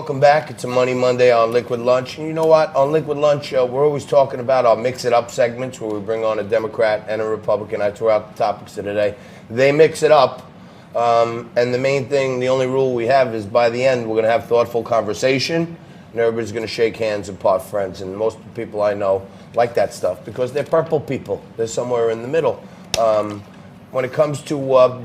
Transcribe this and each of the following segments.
welcome back. It's a Money Monday on Liquid Lunch. And you know what? On Liquid Lunch, we're always talking about our Mix It Up segments where we bring on a Democrat and a Republican. I threw out the topics of today. They mix it up. And the main thing, the only rule we have is by the end, we're going to have thoughtful conversation. And everybody's going to shake hands and part friends. And most people I know like that stuff because they're purple people. They're somewhere in the middle. When it comes to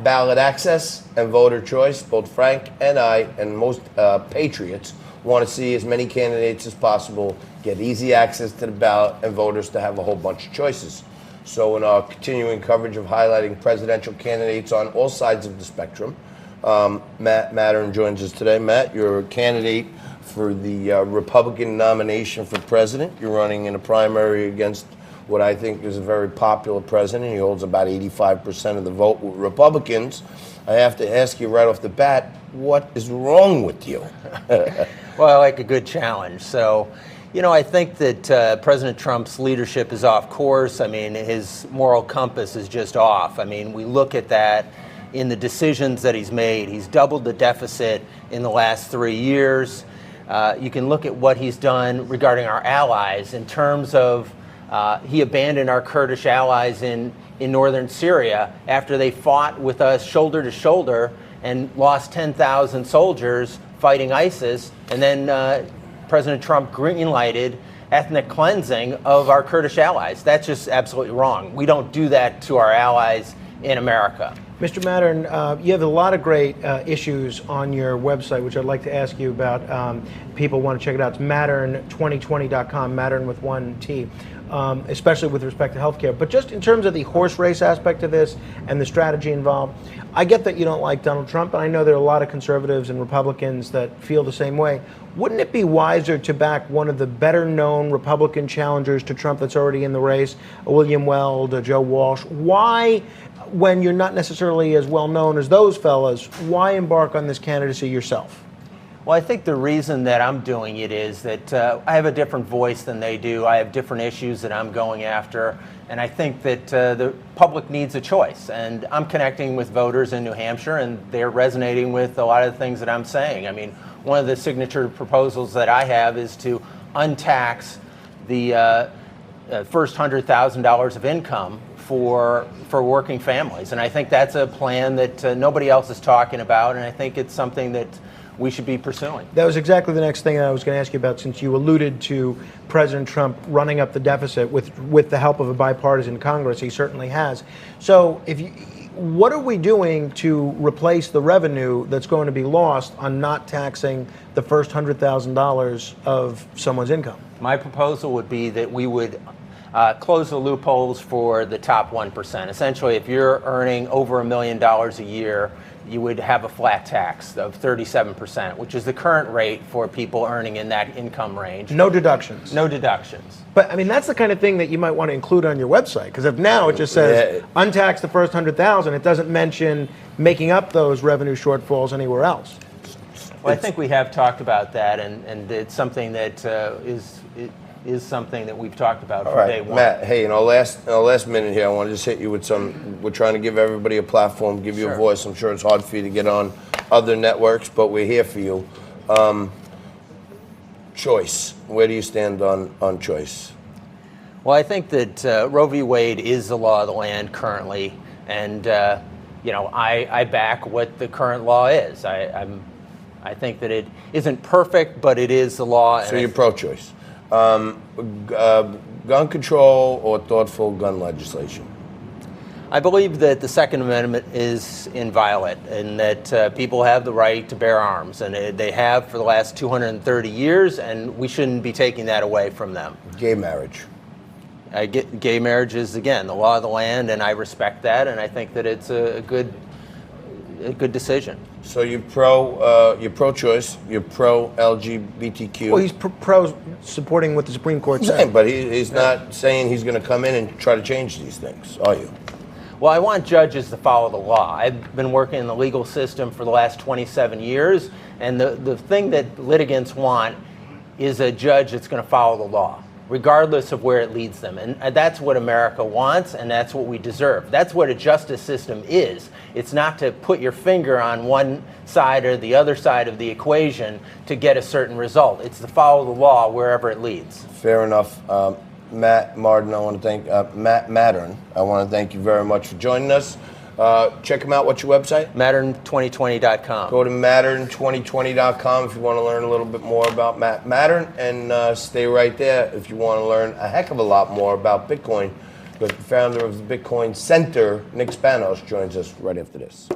ballot access and voter choice, both Frank and I and most patriots want to see as many candidates as possible get easy access to the ballot and voters to have a whole bunch of choices. So in our continuing coverage of highlighting presidential candidates on all sides of the spectrum, Matt Matern joins us today. Matt, you're a candidate for the Republican nomination for president. You're running in a primary against what I think is a very popular president. He holds about 85% of the vote with Republicans. I have to ask you right off the bat, what is wrong with you? Well, I like a good challenge. So, you know, I think that President Trump's leadership is off course. I mean, his moral compass is just off. I mean, we look at that in the decisions that he's made. He's doubled the deficit in the last 3 years. You can look at what he's done regarding our allies in terms of he abandoned our Kurdish allies in northern Syria after they fought with us shoulder to shoulder and lost 10,000 soldiers fighting ISIS. And then President Trump green-lighted ethnic cleansing of our Kurdish allies. That's just absolutely wrong. We don't do that to our allies in America. Mr. Matern, you have a lot of great issues on your website, which I'd like to ask you about. People want to check it out. It's Matern2020.com, Matern with one T, especially with respect to healthcare. But just in terms of the horse race aspect of this and the strategy involved, I get that you don't like Donald Trump, and I know there are a lot of conservatives and Republicans that feel the same way. Wouldn't it be wiser to back one of the better-known Republican challengers to Trump that's already in the race, William Weld, Joe Walsh? Why, when you're not necessarily as well known as those fellas, why embark on this candidacy yourself? Well, I think the reason that I'm doing it is that I have a different voice than they do. I have different issues that I'm going after. And I think that the public needs a choice. And I'm connecting with voters in New Hampshire, and they're resonating with a lot of the things that I'm saying. I mean, one of the signature proposals that I have is to untax the first $100,000 of income for working families. And I think that's a plan that nobody else is talking about, and I think it's something that we should be pursuing. That was exactly the next thing that I was going to ask you about, since you alluded to President Trump running up the deficit with the help of a bipartisan Congress. He certainly has. So what are we doing to replace the revenue that's going to be lost on not taxing the first $100,000 of someone's income? My proposal would be that we would close the loopholes for the top 1%. Essentially, if you're earning over $1 million a year, you would have a flat tax of 37%, which is the current rate for people earning in that income range. No deductions. No deductions. But I mean, that's the kind of thing that you might want to include on your website, because if now it just says untax the first 100,000, it doesn't mention making up those revenue shortfalls anywhere else. Well, I think we have talked about that, and it's something that is something that we've talked about from day one. Matt, hey, in our last minute here, I want to just hit you with some. We're trying to give everybody a platform, give you a voice. I'm sure it's hard for you to get on other networks, but we're here for you. Choice. Where do you stand on choice? Well, I think that Roe v. Wade is the law of the land currently, and I back what the current law is. I think that it isn't perfect, but it is the law. So you're pro-choice. Gun control or thoughtful gun legislation? I believe that the Second Amendment is inviolate and that people have the right to bear arms, and they have for the last 230 years, and we shouldn't be taking that away from them. Gay marriage? Gay marriage is, again, the law of the land, and I respect that, and I think that it's a good decision. So you're pro-choice, you're pro-LGBTQ. Well, he's pro supporting what the Supreme Court said. But he's not saying he's going to come in and try to change these things, are you? Well, I want judges to follow the law. I've been working in the legal system for the last 27 years, and the thing that litigants want is a judge that's going to follow the law. regardless of where it leads them. And that's what America wants, and that's what we deserve. That's what a justice system is. It's not to put your finger on one side or the other side of the equation to get a certain result. It's to follow the law wherever it leads. Fair enough. Matt Martin, I want to thank Matern. I want to thank you very much for joining us. Check them out. What's your website? Matern2020.com. Go to Matern2020.com if you want to learn a little bit more about Matern, and stay right there if you want to learn a heck of a lot more about Bitcoin. Because the founder of the Bitcoin Center, Nick Spanos, joins us right after this.